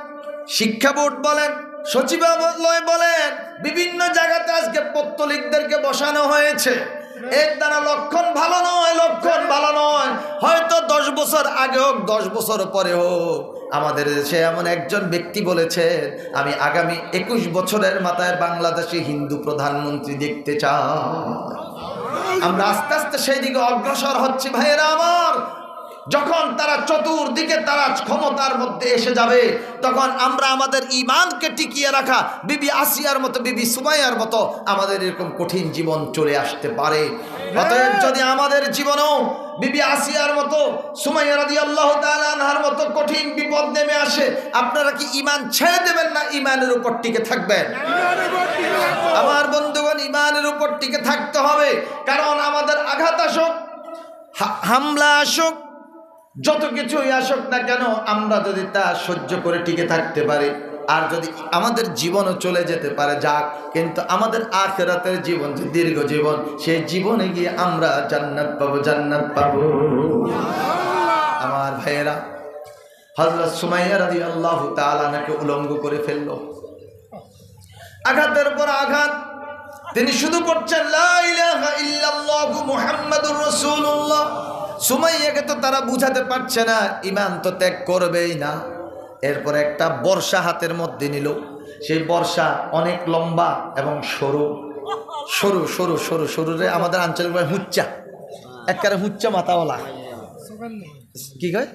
শিক্ষা বোর্ড বলেন, সচিবালয় বলেন, বিভিন্ন জায়গাতে আজকে পত্তলিকদেরকে বসানো হয়েছে। এর দ্বারা লক্ষণ ভালো নয়, লক্ষণ ভালো নয়। হয়তো 10 বছর আগে হোক, 10 বছর পরে হোক, আমাদের দেশে এমন একজন ব্যক্তি বলেছেন, আমি আগামী 21 বছরের মাথায় বাংলাদেশে হিন্দু প্রধানমন্ত্রী দেখতে চাই। আমরা আস্তে আস্তে সেই দিকে অগ্রসর হচ্ছি ভাইয়েরা আমার। যখন তারা চতুর্দিকে তারা ক্ষমতার মধ্যে এসে যাবে, তখন আমরা আমাদের ঈমানকে টিকিয়ে রাখা বিবি আসিয়ার মতো, বিবি সুমাইয়ার মতো আমাদের এরকম কঠিন জীবন চলে আসতে পারে। অতএব যদি আমাদের জীবনেও বিবি আসিয়ার মতো, সুমাইয়া রাদিয়াল্লাহু তাআলা আনহার মতো কঠিন বিপদ নেমে আসে, আপনারা কি ঈমান ছেড়ে দেবেন না ঈমানের উপর টিকে থাকবেন? আমার বন্ধুগণ, ঈমানের উপর টিকে থাকতে হবে। কারণ আমাদের আঘাত আসুক, হামলা আসুক, যত কিছুই আসুক না কেন, আমরা যদি তা সহ্য করে টিকে থাকতে পারি, আর যদি আমাদের জীবনও চলে যেতে পারে যাক, কিন্তু আমাদের আখিরাতের জীবন যে দীর্ঘ জীবন, সেই জীবনে গিয়ে আমরা জান্নাত পাবো, জান্নাত পাবো। আমার ভাইয়েরা, হযরত সুমাইয়া রাদিয়াল্লাহু তাআলা নাকে উলঙ্গ করে ফেললো। আঘাতের পর আঘাত তিনি শুধু করছেন লা ইলাহা ইল্লাল্লাহু মুহাম্মাদুর রাসূলুল্লাহ। সুমাইয়াকে তো তারা বুঝাতে পারছে না, ঈমান তো ত্যাগ করবেই না। এরপর একটা বর্ষা হাতের মধ্যে নিল। সেই বর্ষা অনেক লম্বা এবং সরু সরু সরু সরু সরুরে আমাদের আঞ্চলিক ভাষায় হুচ্চা, একবারে হুচ্চা মাথাওয়ালা, কি কয়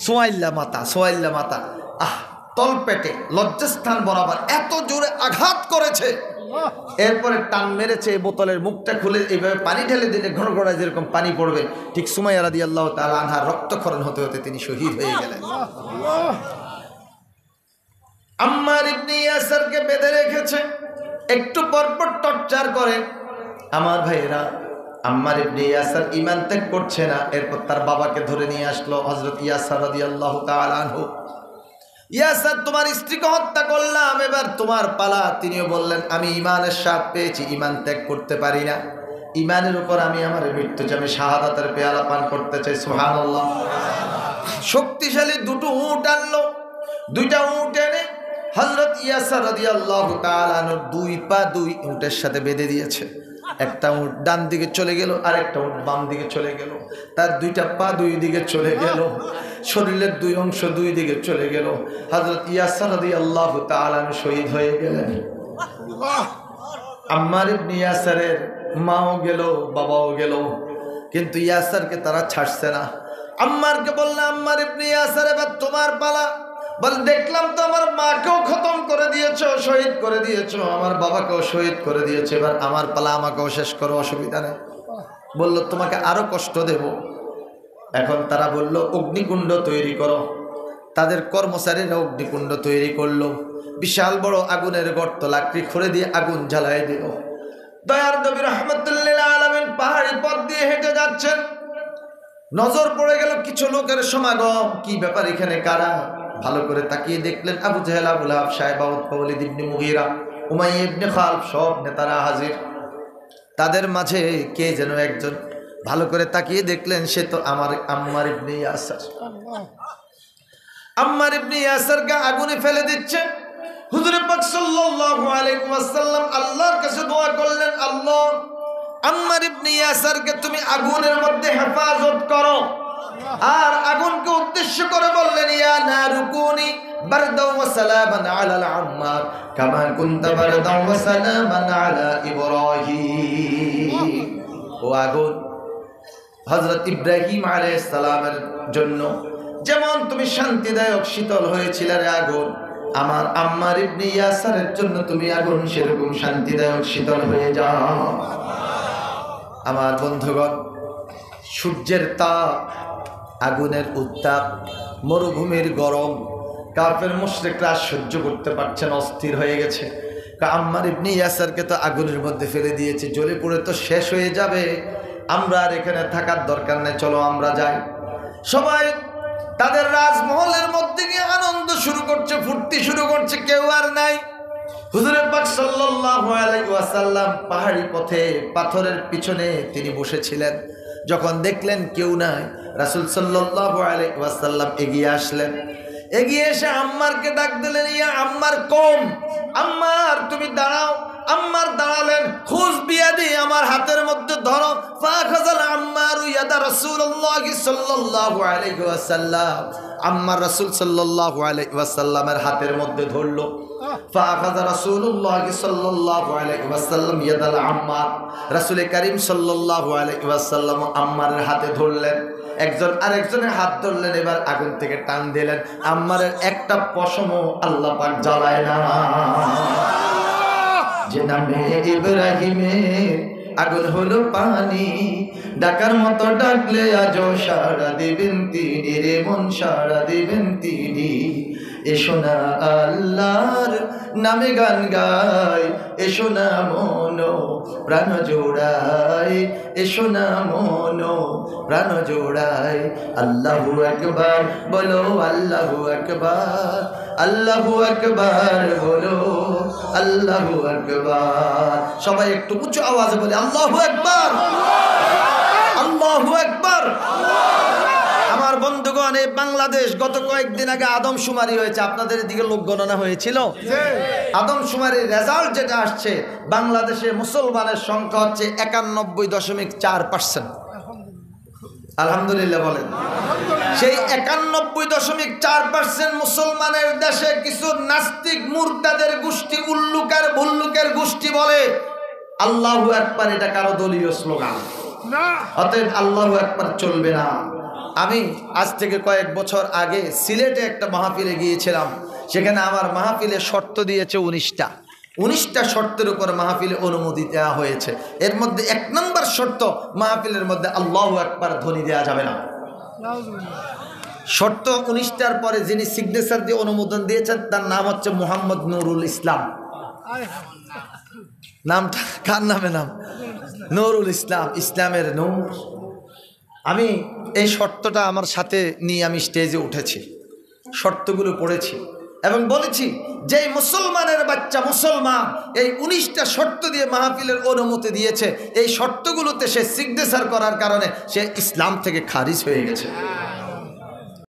সোয়াইল্লা মাথা, সোয়াইল্লা মাথা। তলপেটে লজ্জাস্থান বরাবর এত জোরে আঘাত করেছে। এরপরে টান মেরেছে, বোতলের মুখটা খুলে এইভাবে পানি ঢেলে দিলে ঘন ঘনায় যেরকম পানি পড়বে, ঠিক সুমাইয়া রাদিয়াল্লাহু তাআলা আনহার রক্তক্ষরণ হতে হতে তিনি শহীদ হয়ে গেলেন। আম্মার ইবনে ইয়াসারকে বেঁধে রেখেছে, একটু পরপর টর্চার করে। আমার ভাইয়েরা, আম্মার ইবনে ইয়াসার ঈমান ত্যাগ করছে না। এরপর তার বাবাকে ধরে নিয়ে আসলো হযরত ইয়াসার রাদিয়াল্লাহু তাআলা আনহু। ইয়াসার, তোমার স্ত্রীকে হত্যা করলাম, এবার তোমার পালা। তিনিও বললেন, আমি ঈমানের স্বাদ পেয়েছি, ঈমান ত্যাগ করতে পারি না। ঈমানের উপর আমি আমার মৃত্যু চাই, আমি শাহাদাতের পেয়ালা পান করতে চাই। সুবহানাল্লাহ। শক্তিশালী দুটো উট আনলো। দুইটা উট এনে হযরত ইয়াসার রাদিয়াল্লাহু তাআলা আনহুর দুই পা দুই উটের সাথে বেঁধে দিয়েছে। একটা উট ডান দিকে চলে গেল, আর একটা উট বাম দিকে চলে গেল। তার দুইটা পা দুই দিকে চলে গেল, শরীরের দুই অংশ দুই দিকে চলে গেল। হযরত ইয়াসার রাদিয়াল্লাহু তাআলা আনহু শহীদ হয়ে গেলেন। আম্মার ইবনে ইয়াসারের মাও গেল, বাবাও গেল, কিন্তু ইয়াসারকে তারা ছাড়ছে না। আম্মারকে বলল, আম্মার ইবনে ইয়াসার, এবার তোমার পালা। বল, দেখলাম তো আমার মাকেও খতম করে দিয়েছো, শহীদ করে দিয়েছো, আমার বাবাকেও শহীদ করে দিয়েছো, এবার আমার পালা, আমাকেও শেষ করো, অসুবিধা নেই। বলল, তোমাকে আরো কষ্ট দেব। এখন তারা বলল, অগ্নিকুণ্ড তৈরি করো। তাদের কর্মচারীরা অগ্নিকুণ্ড তৈরি করলো। বিশাল বড় আগুনের গর্ত, লাকড়ি খুঁড়ে দিয়ে আগুন জ্বালায় দিল। দয়ার নবী রাহমাতুল লিল আলামিন পাহাড়ি পথ দিয়ে হেঁটে যাচ্ছেন। নজর পড়ে গেল কিছু লোকের সমাগম। কি ব্যাপার, এখানে কারা? ভালো করে তাকিয়ে দেখলেন আবু জাহেল, আবু লাহাব, শায়বা, উতবা, ওয়ালিদ ইবনে মুগীরা, উমাইয়া ইবনে খালফ, সব নেতারা হাজির। তাদের মাঝে কে যেন একজন, ভালো করে তাকিয়ে দেখলেন সে তো আম্মার ইবনে ইয়াসার। আম্মার ইবনে ইয়াসারকে আগুনে ফেলে দিচ্ছে। হুজুর পাক সাল্লাল্লাহু আলাইহি ওয়াসাল্লাম আল্লাহর কাছে দোয়া করলেন, আল্লাহ, আম্মার ইবনে ইয়াসারকে তুমি আগুনের মধ্যে হেফাজত করো। আর আগুনকে উদ্দেশ্য করে বললেন, ইয়া নারুকুনি বারদাও ওয়া সালামান আলা আম্মার কামা কুনতা বারদাও ওয়া সালামান আলা ইব্রাহিম। ও আগুন, হযরত ইব্রাহিম আলাইহিস সালামের জন্য যেমন তুমি শান্তিদায়ক শীতল হয়েছিলে রে আগুন, আমার আম্মার ইবনে ইয়াসারের জন্য তুমি আগুন সেরকম শান্তিদায়ক শীতল হয়ে যাও। আমার বন্ধুগণ, সূর্যের তাপ, আগুনের উত্তাপ, মরুভূমির গরম, কাফের মুশরিকরা সহ্য করতে পারছেন, অস্থির হয়ে গেছে। আম্মার ইবনে ইয়াসারকে তো আগুনের মধ্যে ফেলে দিয়েছে, জ্বলে পুড়ে তো শেষ হয়ে যাবে, আমরা আর এখানে থাকার দরকার নেই, চলো আমরা যাই। সবাই তাদের রাজমহলের মধ্যে গিয়ে আনন্দ শুরু করছে, ফুর্তি শুরু করছে, কেউ আর নাই। হুজুর পাক সাল্লাল্লাহু আলাইহি ওয়াসাল্লাম পাহাড়ি পথে পাথরের পিছনে তিনি বসেছিলেন। যখন দেখলেন কেউ নাই, রাসূল সাল্লাল্লাহু আলাইহি ওয়াসাল্লাম এগিয়ে আসলেন। এগিয়ে এসে আম্মারকে ডাক দিলেন, ইয়া আম্মার কম, আম্মার তুমি দাঁড়াও। আম্মার দাঁড়ালেন, খুজ বিয়াদি, আমার হাতের মধ্যে ধরো। ফাখাযাল আম্মার ইয়াদা রাসূলুল্লাহ সাল্লাল্লাহু আলাইহি ওয়াসাল্লাম, আম্মার রাসূল সাল্লাল্লাহু আলাইহি ওয়াসাল্লামের হাতের মধ্যে ধরলো। ফাখাযা রাসূলুল্লাহ সাল্লাল্লাহু আলাইহি ওয়াসাল্লাম ইয়াদাল আম্মার, রাসূল করিম সাল্লাল্লাহু আলাইহি ওয়াসাল্লাম আম্মারের হাতে ধরলেন। একজন আরেকজনের হাত ধরলেন, এবার আগুন থেকে টান দিলেন। আম্মারের একটা পশমও আল্লাহ পাক জ্বালায় না। যে নামে ইব্রাহিমের আগুন হলো পানি, ডাকার মতো ডাকলে আজও সাড়া দিবেন তিনি রে মন, সাড়া দিবেন তিনি। এসো না আল্লাহর নামে গান গাই, এসো না মনো প্রাণ জোড়াই, এসো না মনো প্রাণ জোড়াই। আল্লাহু আকবার বলো, আল্লাহু আকবার, আল্লাহু আকবার বলো, আল্লাহু আকবার। সবাই একটু উঁচু আওয়াজে বলে আল্লাহু আকবার, আল্লাহু আকবার। আমার বন্ধুগণ, এই বাংলাদেশ গত কয়েকদিন আগে আদমশুমারি হয়েছে, আপনাদের দিকে লোক গণনা হয়েছিল। আদমশুমারির রেজাল্ট যেটা আসছে, বাংলাদেশে মুসলমানের সংখ্যা হচ্ছে 91.4%। আলহামদুলিল্লাহ বলেন। সেই 91.4% মুসলমানের দেশে কিছু নাস্তিক মুরতাদের গোষ্ঠী, উল্লুকের ভুল্লুকের গোষ্ঠী বলে আল্লাহু আকবার, এটা কারো দলীয় স্লোগান। অতএব আল্লাহু আকবার চলবে না। আমি আজ থেকে কয়েক বছর আগে সিলেটে একটা মাহফিলে গিয়েছিলাম। সেখানে আমার মাহফিলে শর্ত দিয়েছে 19টা শর্তের উপর মাহফিলে অনুমতি দেওয়া হয়েছে। এর মধ্যে 1 নম্বর শর্ত, মাহফিলের মধ্যে আল্লাহু আকবার ধ্বনি দেওয়া যাবে না। শর্ত 19টার পরে যিনি সিগনেচার দিয়ে অনুমোদন দিয়েছেন তার নাম হচ্ছে মোহাম্মদ নুরুল ইসলাম। নামটা কার নামে? নাম নুরুল ইসলাম, ইসলামের নূর। আমি এই শর্তটা আমার সাথে নিয়ে আমি স্টেজে উঠেছি, শর্তগুলো পড়েছি এবং বলেছি যে মুসলমানের বাচ্চা মুসলমান এই 19টা শর্ত দিয়ে মাহফিলের অনুমতি দিয়েছে, এই শর্তগুলোতে সে সিগনেচার করার কারণে সে ইসলাম থেকে খারিজ হয়ে গেছে।